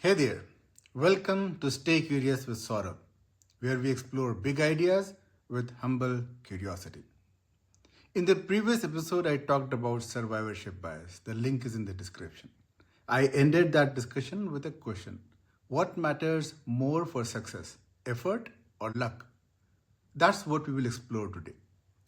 Hey there, welcome to Stay Curious with Saurabh, where we explore big ideas with humble curiosity. In the previous episode, I talked about survivorship bias. The link is in the description. I ended that discussion with a question: what matters more for success, effort or luck? That's what we will explore today.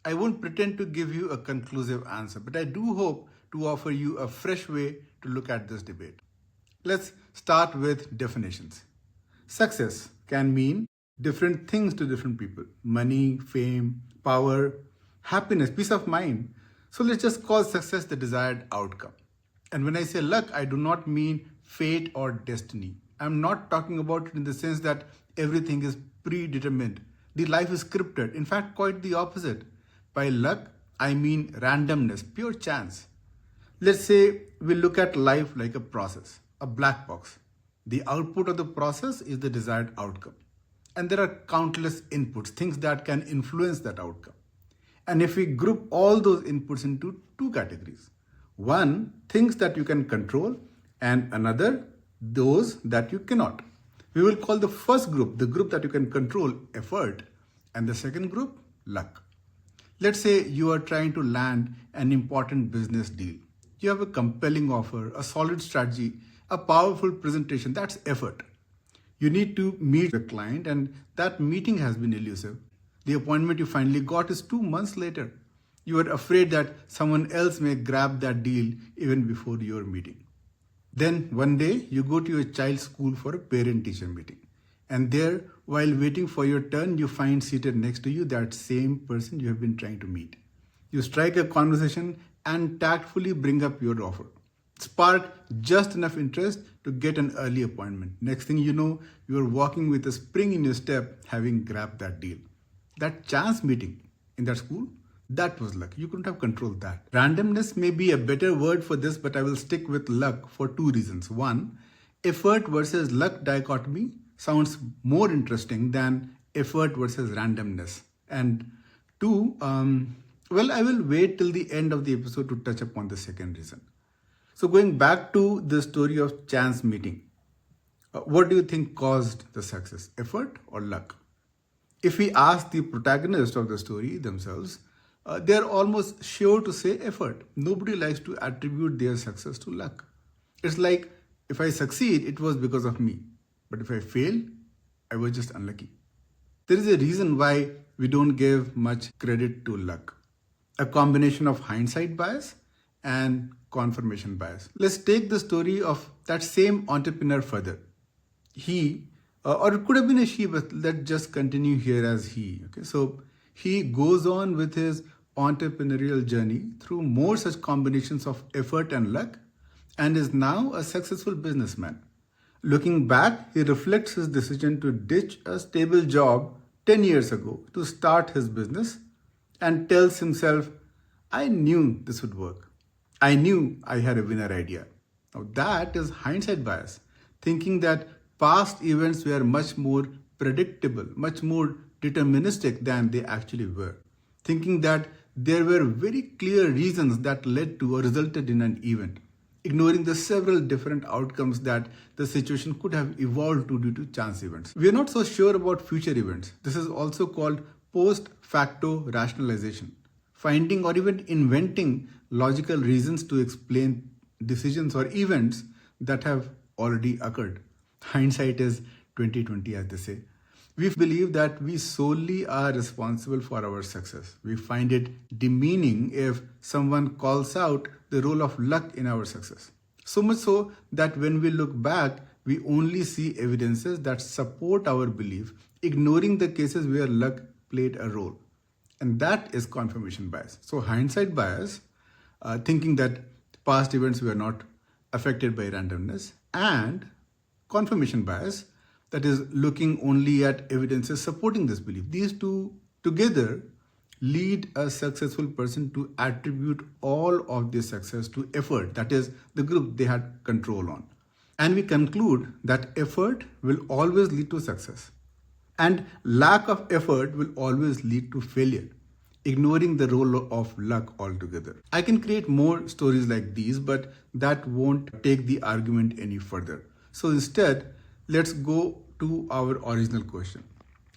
I won't pretend to give you a conclusive answer, but I do hope to offer you a fresh way to look at this debate. Let's start with definitions. Success can mean different things to different people: money, fame, power, happiness, peace of mind. So let's just call success the desired outcome. And when I say luck, I do not mean fate or destiny. I'm not talking about it in the sense that everything is predetermined. The life is scripted. In fact, quite the opposite. By luck, I mean randomness, pure chance. Let's say we look at life like a process, a black box. The output of the process is the desired outcome. And there are countless inputs, things that can influence that outcome. And if we group all those inputs into two categories: one, things that you can control, and another, those that you cannot. We will call the first group, the group that you can control, effort, and the second group, luck. Let's say you are trying to land an important business deal. You have a compelling offer, a solid strategy, a powerful presentation. That's effort. You need to meet the client, and that meeting has been elusive. The appointment you finally got is 2 months later. You are afraid that someone else may grab that deal even before your meeting. Then one day you go to your child's school for a parent-teacher meeting. And there, while waiting for your turn, you find seated next to you that same person you have been trying to meet. You strike a conversation and tactfully bring up your offer. Spark just enough interest to get an early appointment. Next thing you know, you are walking with a spring in your step, having grabbed that deal. That chance meeting in that school, that was luck. You couldn't have controlled that. Randomness may be a better word for this, but I will stick with luck for two reasons. One, effort versus luck dichotomy sounds more interesting than effort versus randomness. And two, I will wait till the end of the episode to touch upon the second reason. So going back to the story of chance meeting, what do you think caused the success, effort or luck? If we ask the protagonist of the story themselves, they're almost sure to say effort. Nobody likes to attribute their success to luck. It's like, if I succeed, it was because of me. But if I fail, I was just unlucky. There is a reason why we don't give much credit to luck. A combination of hindsight bias and confirmation bias. Let's take the story of that same entrepreneur further. He, or it could have been a she, but let's just continue here as he. Okay, so he goes on with his entrepreneurial journey through more such combinations of effort and luck, and is now a successful businessman. Looking back, he reflects his decision to ditch a stable job 10 years ago to start his business and tells himself, I knew this would work. I knew I had a winner idea. Now that is hindsight bias, thinking that past events were much more predictable, much more deterministic than they actually were. Thinking that there were very clear reasons that led to or resulted in an event, ignoring the several different outcomes that the situation could have evolved to due to chance events. We are not so sure about future events. This is also called post facto rationalization, finding or even inventing logical reasons to explain decisions or events that have already occurred. Hindsight is 2020, as they say. We believe that we solely are responsible for our success. We find it demeaning if someone calls out the role of luck in our success. So much so that when we look back, we only see evidences that support our belief, ignoring the cases where luck played a role. And that is confirmation bias. So hindsight bias, thinking that past events were not affected by randomness, and confirmation bias, that is looking only at evidences supporting this belief. These two together lead a successful person to attribute all of their success to effort, that is the group they had control on. And we conclude that effort will always lead to success, and lack of effort will always lead to failure, ignoring the role of luck altogether. I can create more stories like these, but that won't take the argument any further. So instead, let's go to our original question.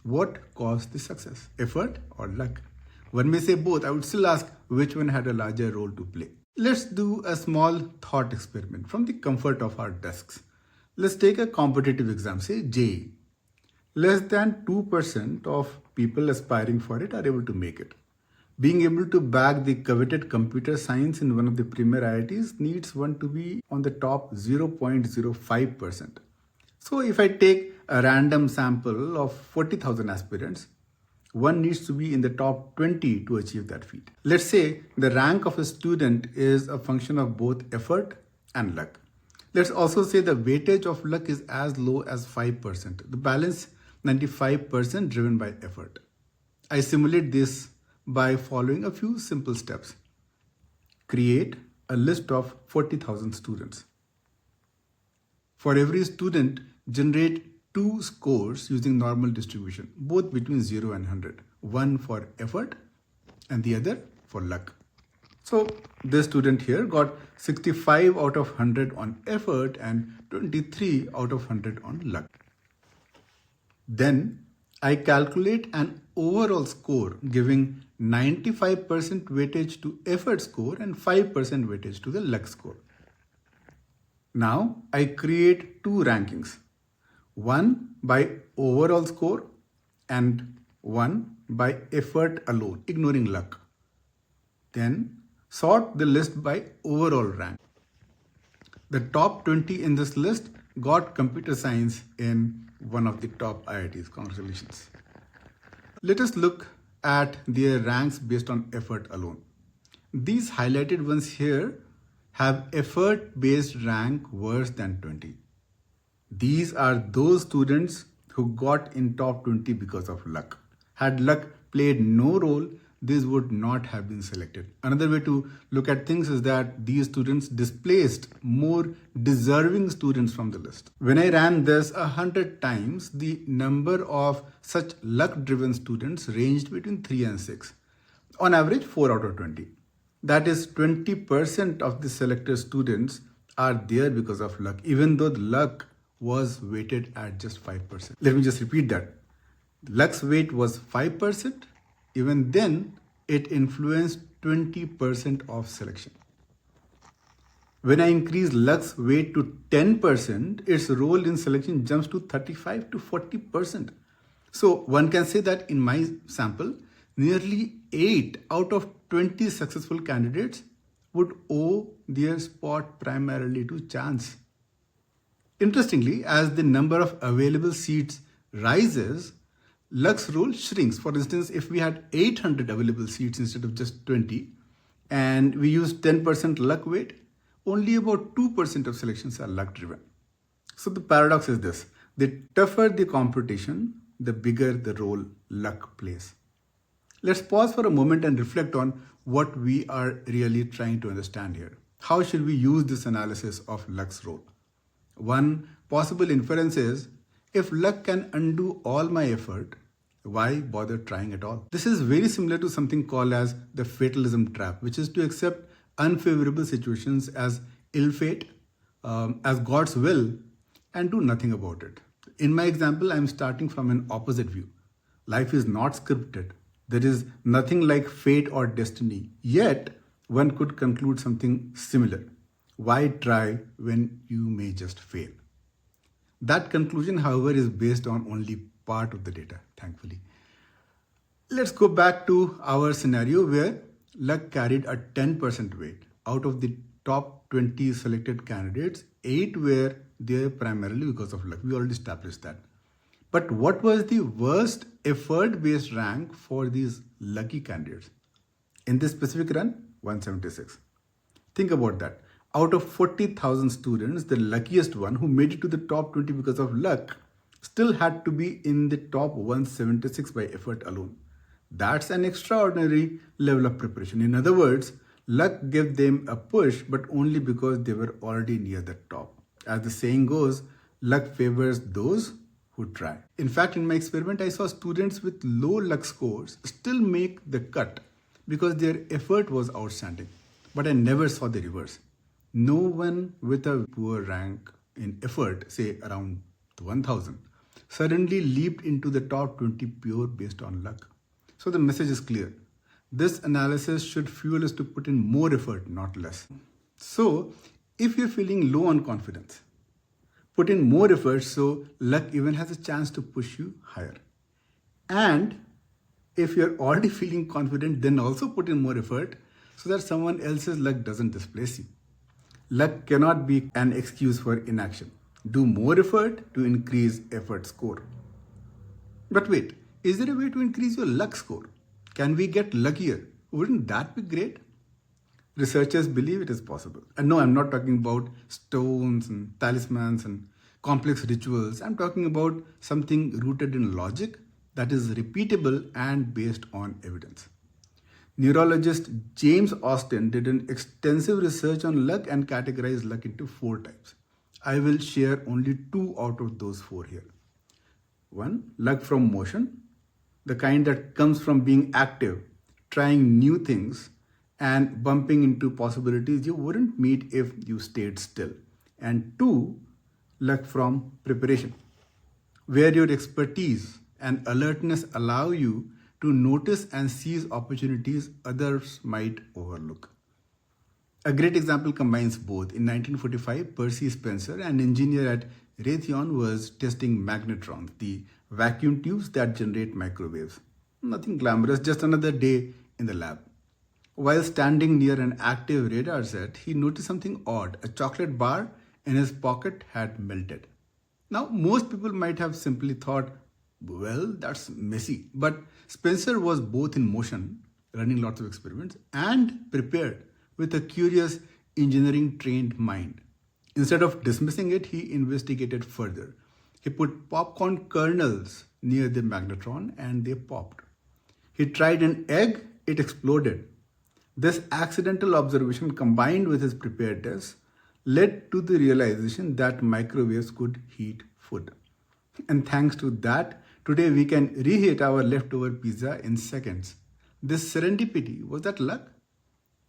What caused the success? Effort or luck? One may say both. I would still ask which one had a larger role to play. Let's do a small thought experiment from the comfort of our desks. Let's take a competitive exam, say JEE. Less than 2% of people aspiring for it are able to make it. Being able to bag the coveted computer science in one of the premier IITs needs one to be on the top 0.05%. So if I take a random sample of 40,000 aspirants, one needs to be in the top 20 to achieve that feat. Let's say the rank of a student is a function of both effort and luck. Let's also say the weightage of luck is as low as 5%. The balance 95% driven by effort. I simulate this by following a few simple steps. Create a list of 40,000 students. For every student, generate two scores using normal distribution, both between 0 and 100. One for effort and the other for luck. So this student here got 65 out of 100 on effort and 23 out of 100 on luck. Then I calculate an overall score giving 95% weightage to effort score and 5% weightage to the luck score. Now I create two rankings, one by overall score and one by effort alone, ignoring luck. Then sort the list by overall rank. The top 20 in this list got computer science in one of the top IITs. Congratulations. Let us look at their ranks based on effort alone. These highlighted ones here have effort-based rank worse than 20. These are those students who got in top 20 because of luck. Had luck played no role, these would not have been selected. Another way to look at things is that these students displaced more deserving students from the list. When I ran this 100 times, the number of such luck-driven students ranged between 3 and 6. On average, 4 out of 20. That is 20% of the selected students are there because of luck, even though the luck was weighted at just 5%. Let me just repeat that. Luck's weight was 5%. Even then, it influenced 20% of selection. When I increase luck's weight to 10%, its role in selection jumps to 35 to 40%. So one can say that in my sample, nearly 8 out of 20 successful candidates would owe their spot primarily to chance. Interestingly, as the number of available seats rises, luck's role shrinks. For instance, if we had 800 available seats instead of just 20, and we use 10% luck weight, only about 2% of selections are luck driven. So the paradox is this: the tougher the competition, the bigger the role luck plays. Let's pause for a moment and reflect on what we are really trying to understand here. How should we use this analysis of luck's role? One possible inference is, if luck can undo all my effort, why bother trying at all? This is very similar to something called as the fatalism trap, which is to accept unfavorable situations as ill fate, as God's will, and do nothing about it. In my example, I'm starting from an opposite view. Life is not scripted. There is nothing like fate or destiny. Yet, one could conclude something similar. Why try when you may just fail? That conclusion, however, is based on only part of the data, thankfully. Let's go back to our scenario where luck carried a 10% weight. Out of the top 20 selected candidates, 8 were there primarily because of luck. We already established that. But what was the worst effort-based rank for these lucky candidates? In this specific run, 176. Think about that. Out of 40,000 students, the luckiest one who made it to the top 20 because of luck still had to be in the top 176 by effort alone. That's an extraordinary level of preparation. In other words, luck gave them a push, but only because they were already near the top. As the saying goes, luck favors those who try. In fact, in my experiment, I saw students with low luck scores still make the cut because their effort was outstanding. But I never saw the reverse. No one with a poor rank in effort, say around 1000, suddenly leaped into the top 20 pure based on luck. So the message is clear. This analysis should fuel us to put in more effort, not less. So, if you're feeling low on confidence, put in more effort so luck even has a chance to push you higher. And if you're already feeling confident, then also put in more effort so that someone else's luck doesn't displace you. Luck cannot be an excuse for inaction. Do more effort to increase effort score. But wait, is there a way to increase your luck score? Can we get luckier? Wouldn't that be great? Researchers believe it is possible. And no, I'm not talking about stones and talismans and complex rituals. I'm talking about something rooted in logic that is repeatable and based on evidence. Neurologist James Austin did an extensive research on luck and categorized luck into 4 types. I will share only 2 out of those 4 here. One, luck from motion, the kind that comes from being active, trying new things, and bumping into possibilities you wouldn't meet if you stayed still. And 2, luck from preparation, where your expertise and alertness allow you to notice and seize opportunities others might overlook. A great example combines both. In 1945, Percy Spencer, an engineer at Raytheon, was testing magnetrons, the vacuum tubes that generate microwaves. Nothing glamorous, just another day in the lab. While standing near an active radar set, he noticed something odd. A chocolate bar in his pocket had melted. Now, most people might have simply thought, well, that's messy. But Spencer was both in motion, running lots of experiments, and prepared with a curious engineering trained mind. Instead of dismissing it, he investigated further. He put popcorn kernels near the magnetron and they popped. He tried an egg, it exploded. This accidental observation combined with his preparedness led to the realization that microwaves could heat food. And thanks to that, today we can reheat our leftover pizza in seconds. This serendipity, was that luck?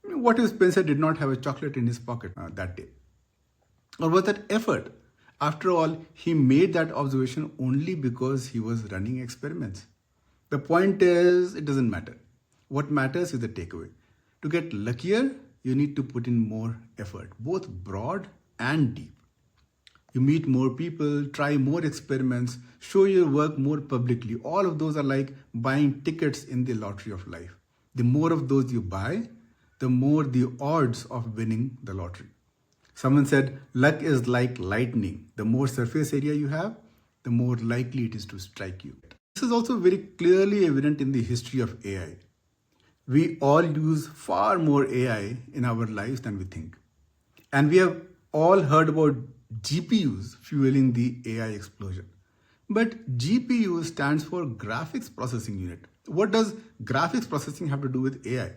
What if Spencer did not have a chocolate in his pocket that day? Or was that effort? After all, he made that observation only because he was running experiments. The point is, it doesn't matter. What matters is the takeaway. To get luckier, you need to put in more effort, both broad and deep. You meet more people, try more experiments, show your work more publicly. All of those are like buying tickets in the lottery of life. The more of those you buy, the more the odds of winning the lottery. Someone said, luck is like lightning. The more surface area you have, the more likely it is to strike you. This is also very clearly evident in the history of AI. We all use far more AI in our lives than we think. And we have all heard about GPUs fueling the AI explosion. But GPU stands for Graphics Processing Unit. What does graphics processing have to do with AI?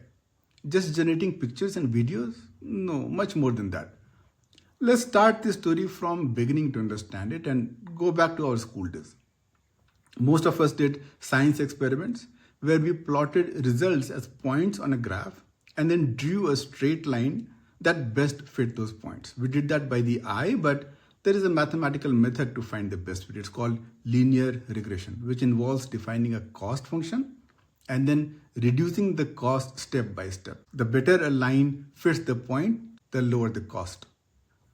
Just generating pictures and videos? No, much more than that. Let's start this story from beginning to understand it and go back to our school days. Most of us did science experiments where we plotted results as points on a graph and then drew a straight line that best fit those points. We did that by the eye, but there is a mathematical method to find the best fit. It's called linear regression, which involves defining a cost function and then reducing the cost step by step. The better a line fits the point, the lower the cost.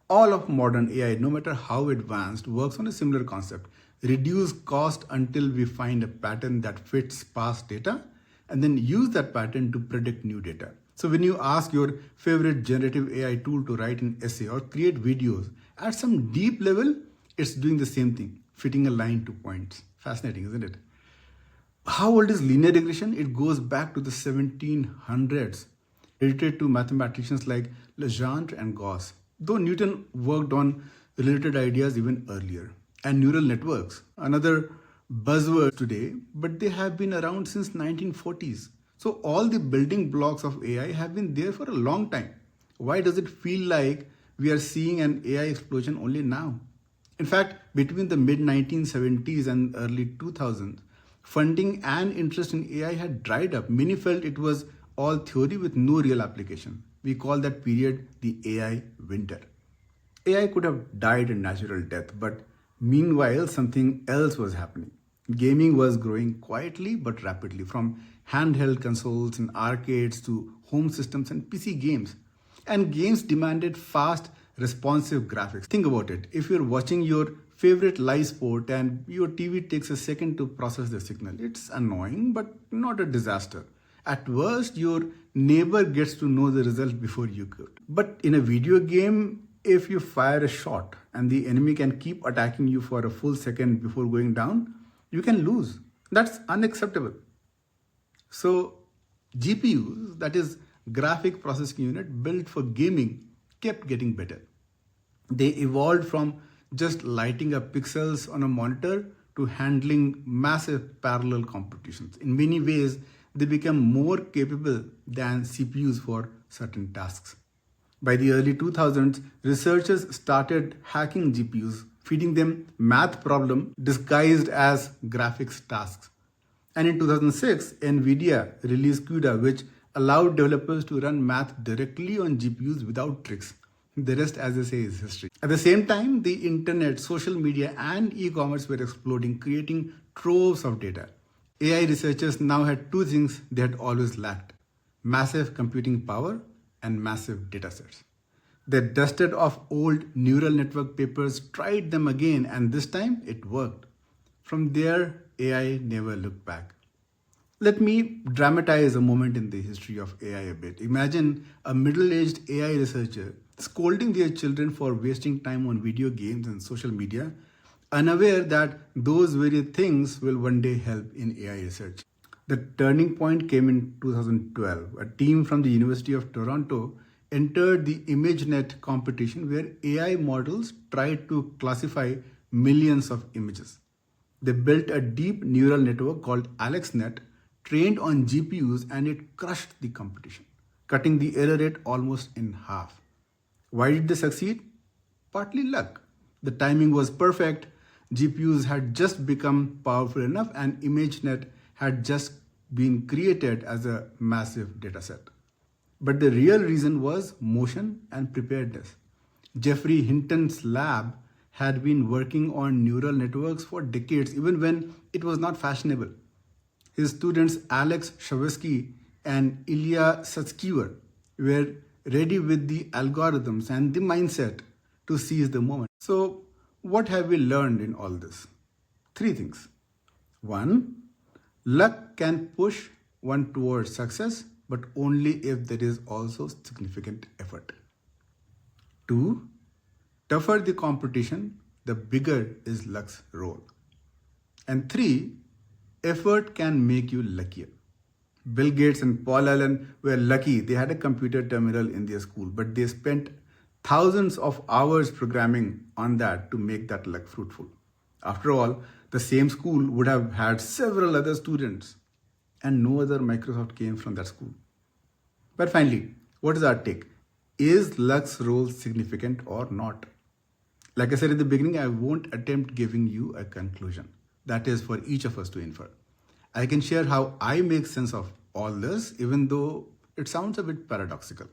All of modern AI, no matter how advanced, works on a similar concept. Reduce cost until we find a pattern that fits past data and then use that pattern to predict new data. So when you ask your favorite generative AI tool to write an essay or create videos, at some deep level, it's doing the same thing, fitting a line to points. Fascinating, isn't it? How old is linear regression? It goes back to the 1700s, related to mathematicians like Legendre and Gauss, though Newton worked on related ideas even earlier. And neural networks, another buzzword today, but they have been around since 1940s. So all the building blocks of AI have been there for a long time. Why does it feel like we are seeing an AI explosion only now? In fact, between the mid 1970s and early 2000s, funding and interest in AI had dried up. Many felt it was all theory with no real application. We call that period the AI winter. AI could have died a natural death, but meanwhile, something else was happening. Gaming was growing quietly but rapidly, from handheld consoles and arcades to home systems and PC games. And games demanded fast, responsive graphics. Think about it. If you're watching your favorite live sport and your TV takes a second to process the signal, it's annoying but not a disaster. At worst, your neighbor gets to know the result before you could. But in a video game, if you fire a shot and the enemy can keep attacking you for a full second before going down, you can lose. That's unacceptable. So, GPUs, that is graphic processing unit built for gaming, kept getting better. They evolved from just lighting up pixels on a monitor to handling massive parallel computations. In many ways, they became more capable than CPUs for certain tasks. By the early 2000s, researchers started hacking GPUs, feeding them math problems disguised as graphics tasks. And in 2006, NVIDIA released CUDA, which allowed developers to run math directly on GPUs without tricks. The rest, as they say, is history. At the same time, the internet, social media, and e-commerce were exploding, creating troves of data. AI researchers now had two things they had always lacked: massive computing power and massive datasets. They dusted off old neural network papers, tried them again, and this time it worked. From there, AI never looked back. Let me dramatize a moment in the history of AI a bit. Imagine a middle aged AI researcher scolding their children for wasting time on video games and social media, unaware that those very things will one day help in AI research. The turning point came in 2012. A team from the University of Toronto entered the ImageNet competition where AI models tried to classify millions of images. They built a deep neural network called AlexNet, trained on GPUs, and it crushed the competition, cutting the error rate almost in half. Why did they succeed? Partly luck. The timing was perfect. GPUs had just become powerful enough, and ImageNet had just been created as a massive dataset. But the real reason was motion and preparedness. Jeffrey Hinton's lab had been working on neural networks for decades, even when it was not fashionable. His students Alex Shavisky and Ilya Sutskever were ready with the algorithms and the mindset to seize the moment. So, what have we learned in all this? Three things. One, luck can push one towards success, but only if there is also significant effort. Two, tougher the competition, the bigger is luck's role. And three, effort can make you luckier. Bill Gates and Paul Allen were lucky. They had a computer terminal in their school, but they spent thousands of hours programming on that to make that luck fruitful. After all, the same school would have had several other students, and no other Microsoft came from that school. But finally, what is our take? Is luck's role significant or not? Like I said in the beginning, I won't attempt giving you a conclusion. That is for each of us to infer. I can share how I make sense of all this, even though it sounds a bit paradoxical.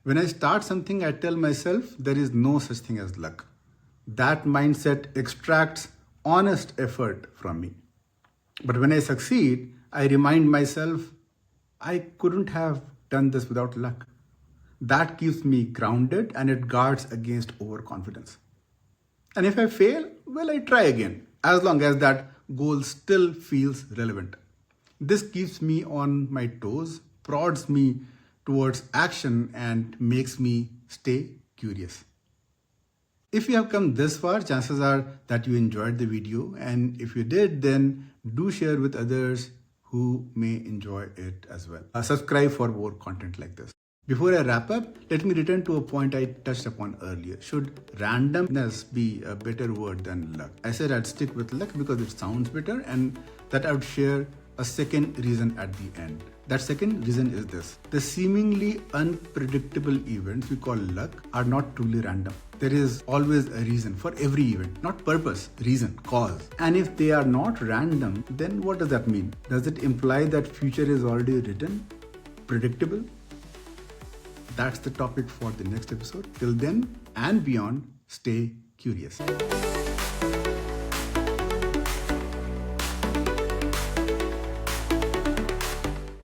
When I start something, I tell myself there is no such thing as luck. That mindset extracts honest effort from me. But when I succeed, I remind myself I couldn't have done this without luck. That keeps me grounded and it guards against overconfidence. And if I fail, well, I try again, as long as that goal still feels relevant. This keeps me on my toes, prods me towards action, and makes me stay curious. If you have come this far, chances are that you enjoyed the video, and if you did, then do share with others who may enjoy it as well. Subscribe for more content like this. Before I wrap up, let me return to a point I touched upon earlier. Should randomness be a better word than luck? I said I'd stick with luck because it sounds better, and that I would share a second reason at the end. That second reason is this: the seemingly unpredictable events we call luck are not truly random. There is always a reason for every event, not purpose, reason, cause. And if they are not random, then what does that mean? Does it imply that future is already written, predictable? That's the topic for the next episode. Till then and beyond, stay curious.